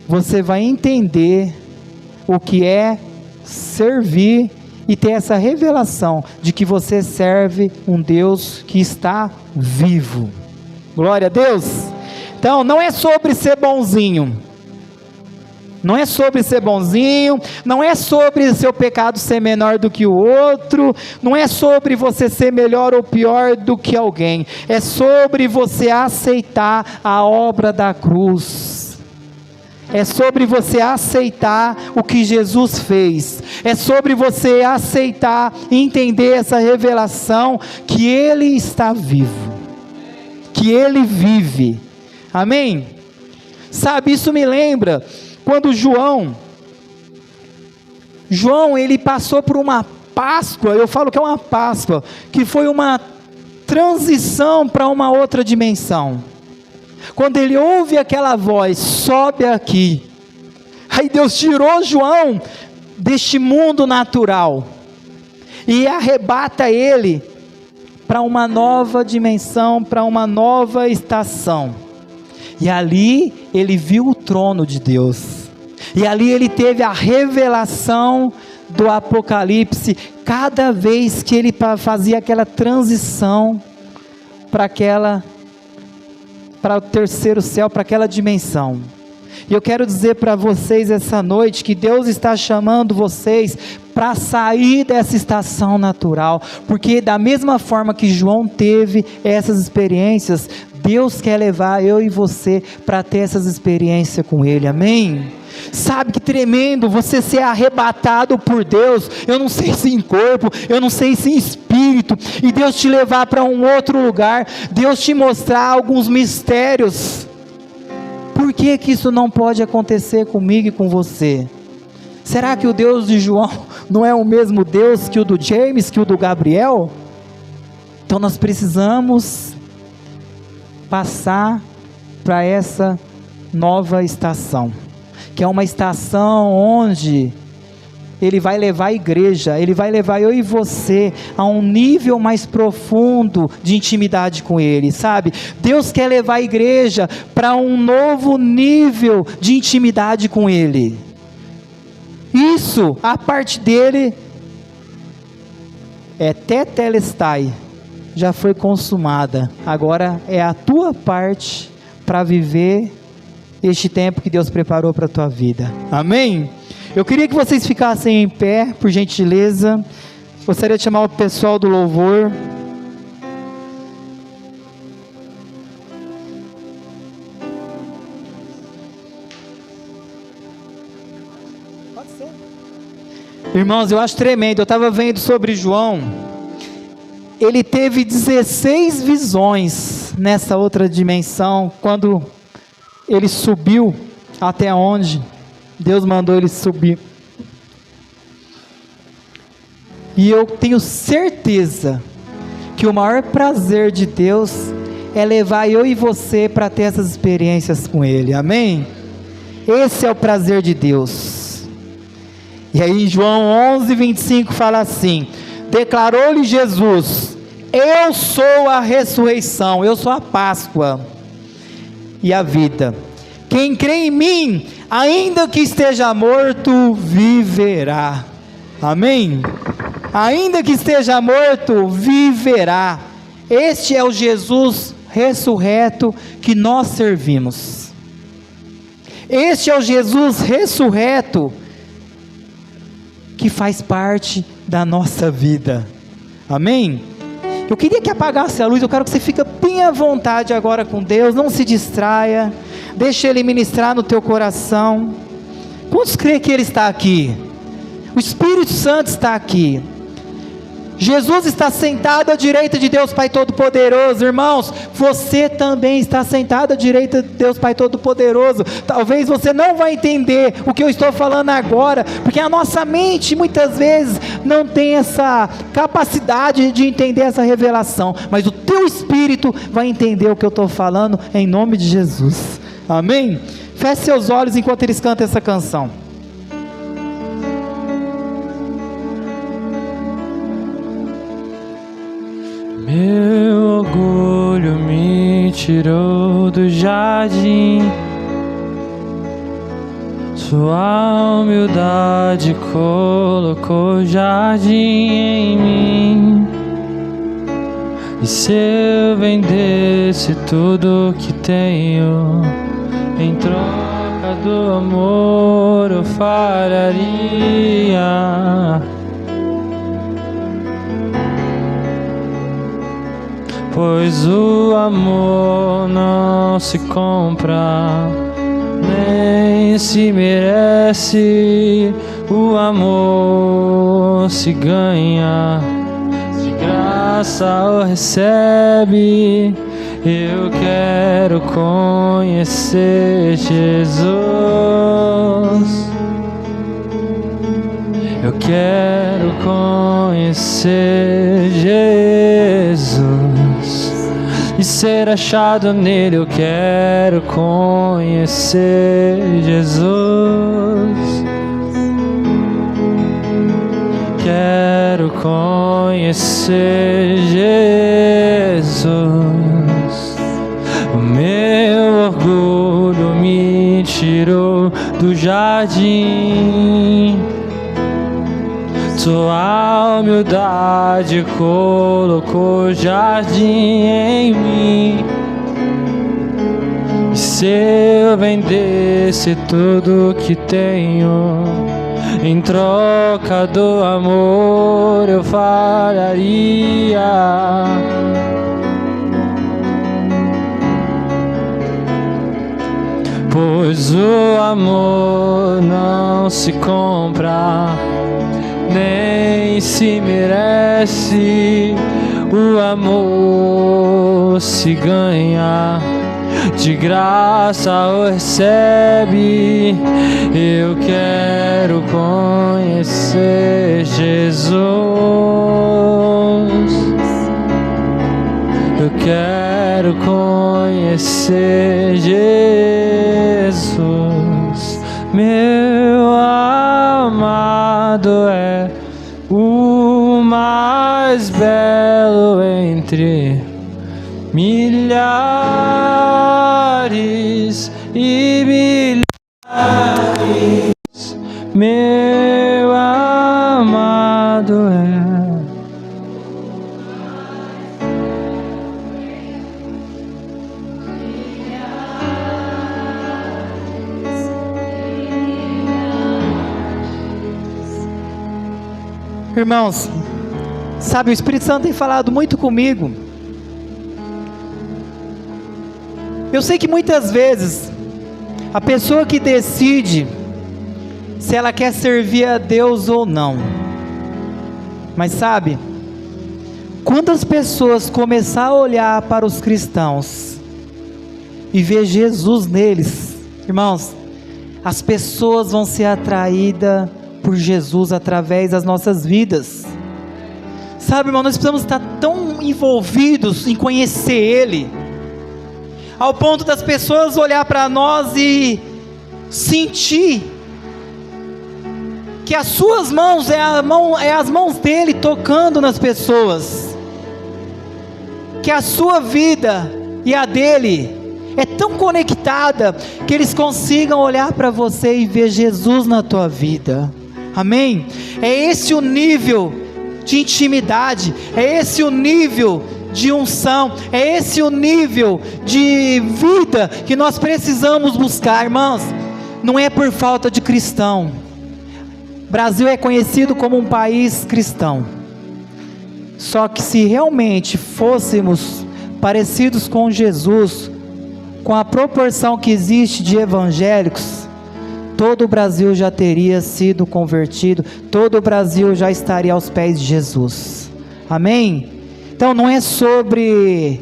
você vai entender o que é servir e ter essa revelação de que você serve um Deus que está vivo. Glória a Deus. Então não é sobre ser bonzinho, não é sobre ser bonzinho, não é sobre seu pecado ser menor do que o outro, não é sobre você ser melhor ou pior do que alguém, é sobre você aceitar a obra da cruz, é sobre você aceitar o que Jesus fez, é sobre você aceitar e entender essa revelação que Ele está vivo, que Ele vive, amém? Sabe, isso me lembra quando João ele passou por uma Páscoa, eu falo que é uma Páscoa, que foi uma transição para uma outra dimensão. Quando ele ouve aquela voz, sobe aqui. Aí Deus tirou João deste mundo natural e arrebata ele para uma nova dimensão, para uma nova estação. E ali ele viu o trono de Deus. E ali ele teve a revelação do Apocalipse, cada vez que ele fazia aquela transição para o terceiro céu, para aquela dimensão. E eu quero dizer para vocês essa noite que Deus está chamando vocês para sair dessa estação natural, porque da mesma forma que João teve essas experiências, Deus quer levar eu e você para ter essas experiências com Ele, amém? Sabe que tremendo você ser arrebatado por Deus, eu não sei se em corpo, eu não sei se em espírito, e Deus te levar para um outro lugar, Deus te mostrar alguns mistérios. Por que que isso não pode acontecer comigo e com você? Será que o Deus de João não é o mesmo Deus que o do James, que o do Gabriel? Então nós precisamos passar para essa nova estação, que é uma estação onde Ele vai levar a igreja, Ele vai levar eu e você a um nível mais profundo de intimidade com Ele, sabe? Deus quer levar a igreja para um novo nível de intimidade com Ele. Isso, a parte dele é tetelestai, já foi consumada. Agora é a tua parte para viver este tempo que Deus preparou para a tua vida. Amém? Eu queria que vocês ficassem em pé, por gentileza. Gostaria de chamar o pessoal do louvor. Pode ser. Irmãos, eu acho tremendo. Eu estava vendo sobre João. Ele teve 16 visões nessa outra dimensão, quando ele subiu até onde Deus mandou ele subir. E eu tenho certeza que o maior prazer de Deus é levar eu e você para ter essas experiências com Ele, amém? Esse é o prazer de Deus. E aí em João 11:25 fala assim: declarou-lhe Jesus: eu sou a ressurreição, eu sou a Páscoa e a vida. Quem crê em mim, ainda que esteja morto, viverá. Amém? Ainda que esteja morto, viverá. Este é o Jesus ressurreto que nós servimos. Este é o Jesus ressurreto que faz parte da nossa vida. Amém? Eu queria que apagasse a luz. Eu quero que você fique bem à vontade agora com Deus. Não se distraia. Deixa Ele ministrar no teu coração. Quantos creem que Ele está aqui? O Espírito Santo está aqui. Jesus está sentado à direita de Deus Pai Todo-Poderoso. Irmãos, você também está sentado à direita de Deus Pai Todo-Poderoso. Talvez você não vai entender o que eu estou falando agora, porque a nossa mente muitas vezes não tem essa capacidade de entender essa revelação, mas o teu espírito vai entender o que eu estou falando, em nome de Jesus. Amém? Feche seus olhos enquanto eles cantam essa canção. Meu orgulho me tirou do jardim, sua humildade colocou jardim em mim. E se eu vendesse tudo que tenho, em troca do amor eu faria. Pois o amor não se compra, nem se merece. O amor se ganha, de graça o recebe. Eu quero conhecer Jesus. Eu quero conhecer conhecer Jesus e ser achado nele. Eu quero conhecer Jesus. Quero conhecer Jesus. O meu orgulho me tirou do jardim. Sua humildade colocou jardim em mim. E se eu vendesse tudo que tenho em troca do amor, eu faria. Pois o amor não se compra, nem se merece. O amor se ganha, de graça o recebe. Eu quero conhecer Jesus. Eu quero conhecer Jesus. Meu amado é o mais belo entre milhares e milhares. Meu amado é. Irmãos, sabe, o Espírito Santo tem falado muito comigo. Eu sei que muitas vezes a pessoa que decide se ela quer servir a Deus ou não, mas sabe, quando as pessoas começar a olhar para os cristãos e ver Jesus neles, irmãos, as pessoas vão ser atraídas por Jesus através das nossas vidas. Sabe, irmão, nós precisamos estar tão envolvidos em conhecer Ele, ao ponto das pessoas olhar para nós e sentir que as suas mãos é as mãos dele tocando nas pessoas, que a sua vida e a dele é tão conectada que eles consigam olhar para você e ver Jesus na tua vida. Amém? É esse o nível de intimidade, é esse o nível de unção, é esse o nível de vida que nós precisamos buscar, irmãos. Não é por falta de cristão. O Brasil é conhecido como um país cristão, só que se realmente fôssemos parecidos com Jesus, com a proporção que existe de evangélicos, todo o Brasil já teria sido convertido, todo o Brasil já estaria aos pés de Jesus. Amém? Então não é sobre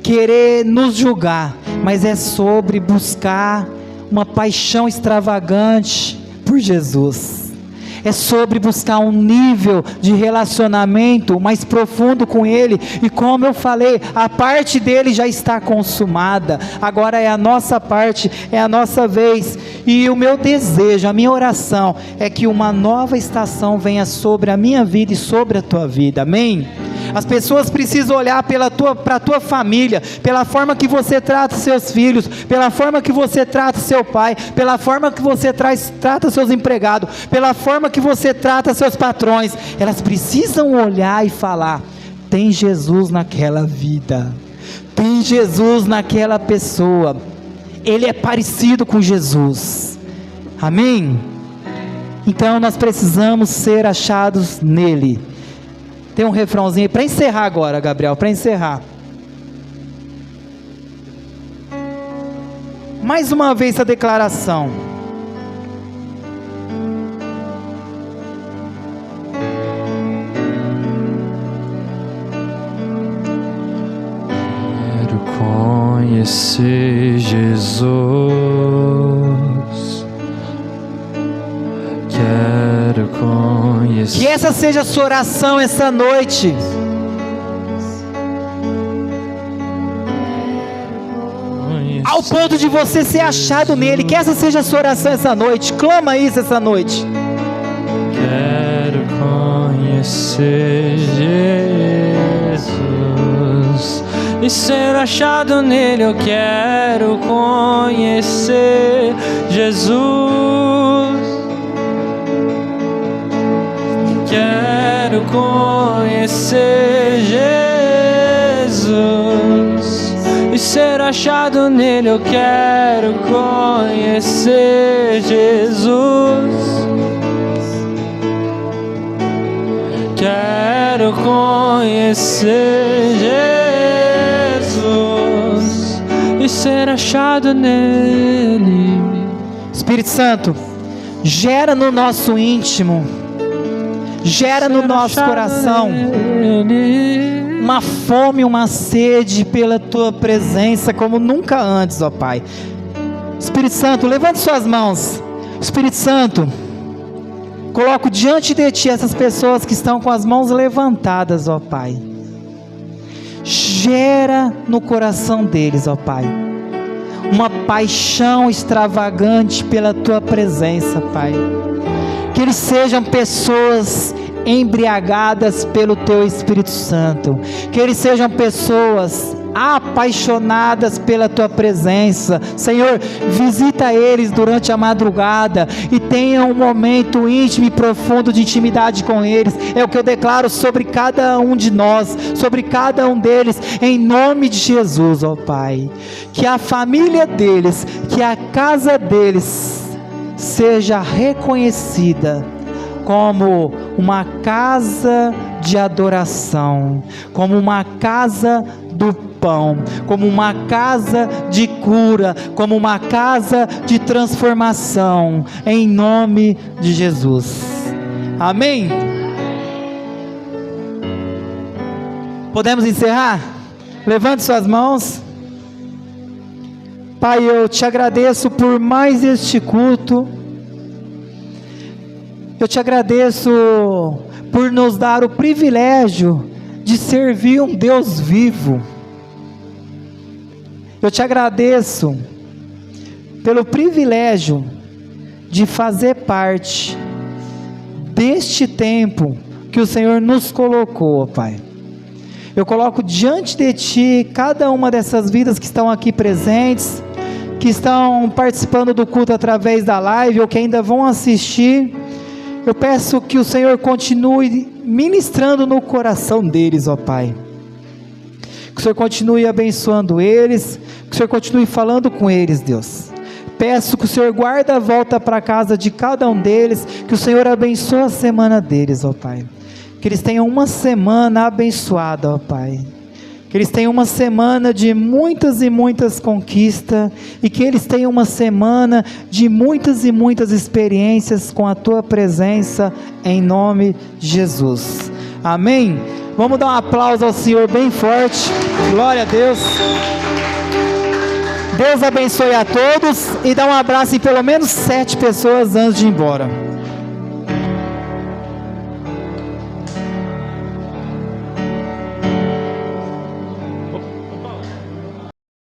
querer nos julgar, mas é sobre buscar uma paixão extravagante por Jesus. É sobre buscar um nível de relacionamento mais profundo com Ele. E como eu falei, a parte dele já está consumada. Agora é a nossa parte, é a nossa vez. E o meu desejo, a minha oração é que uma nova estação venha sobre a minha vida e sobre a tua vida. Amém? As pessoas precisam olhar para a tua família, pela forma que você trata seus filhos, pela forma que você trata seu pai, pela forma que você trata seus empregados, pela forma que você trata seus patrões. Elas precisam olhar e falar: tem Jesus naquela vida, tem Jesus naquela pessoa, ele é parecido com Jesus. Amém? Então nós precisamos ser achados nele. Tem um refrãozinho para encerrar agora, Gabriel, para encerrar. Mais uma vez a declaração. Quero conhecer Jesus. Quero conhecer. Que essa seja a sua oração essa noite. Ao ponto de você ser achado nele. Que essa seja a sua oração essa noite. Clama isso essa noite. Quero conhecer Jesus e ser achado nele. Eu quero conhecer Jesus. Quero conhecer Jesus e ser achado nele. Eu quero conhecer Jesus. Quero conhecer Jesus e ser achado nele. Espírito Santo, gera no nosso íntimo, gera no nosso coração uma fome, uma sede pela tua presença como nunca antes, ó Pai. Espírito Santo, levante suas mãos. Espírito Santo, coloco diante de Ti essas pessoas que estão com as mãos levantadas, ó Pai. Gera no coração deles, ó Pai, uma paixão extravagante pela Tua presença, Pai. Que eles sejam pessoas embriagadas pelo Teu Espírito Santo. Que eles sejam pessoas apaixonadas pela Tua presença. Senhor, visita eles durante a madrugada e tenha um momento íntimo e profundo de intimidade com eles. É o que eu declaro sobre cada um de nós, sobre cada um deles, em nome de Jesus, ó Pai. Que a família deles, que a casa deles seja reconhecida como uma casa de adoração, como uma casa do pão, como uma casa de cura, como uma casa de transformação, em nome de Jesus. Amém? Podemos encerrar? Levante suas mãos. Pai, eu te agradeço por mais este culto. Eu te agradeço por nos dar o privilégio de servir um Deus vivo. Eu te agradeço pelo privilégio de fazer parte deste tempo que o Senhor nos colocou, Pai. Eu coloco diante de Ti cada uma dessas vidas que estão aqui presentes, que estão participando do culto através da live ou que ainda vão assistir. Eu peço que o Senhor continue ministrando no coração deles, ó Pai. Que o Senhor continue abençoando eles, que o Senhor continue falando com eles, Deus. Peço que o Senhor guarde a volta para casa de cada um deles, que o Senhor abençoe a semana deles, ó Pai. Que eles tenham uma semana abençoada, ó Pai. Que eles tenham uma semana de muitas e muitas conquistas, e que eles tenham uma semana de muitas e muitas experiências com a Tua presença, em nome de Jesus. Amém? Vamos dar um aplauso ao Senhor bem forte. Glória a Deus. Deus abençoe a todos, e dá um abraço em pelo menos 7 pessoas antes de ir embora.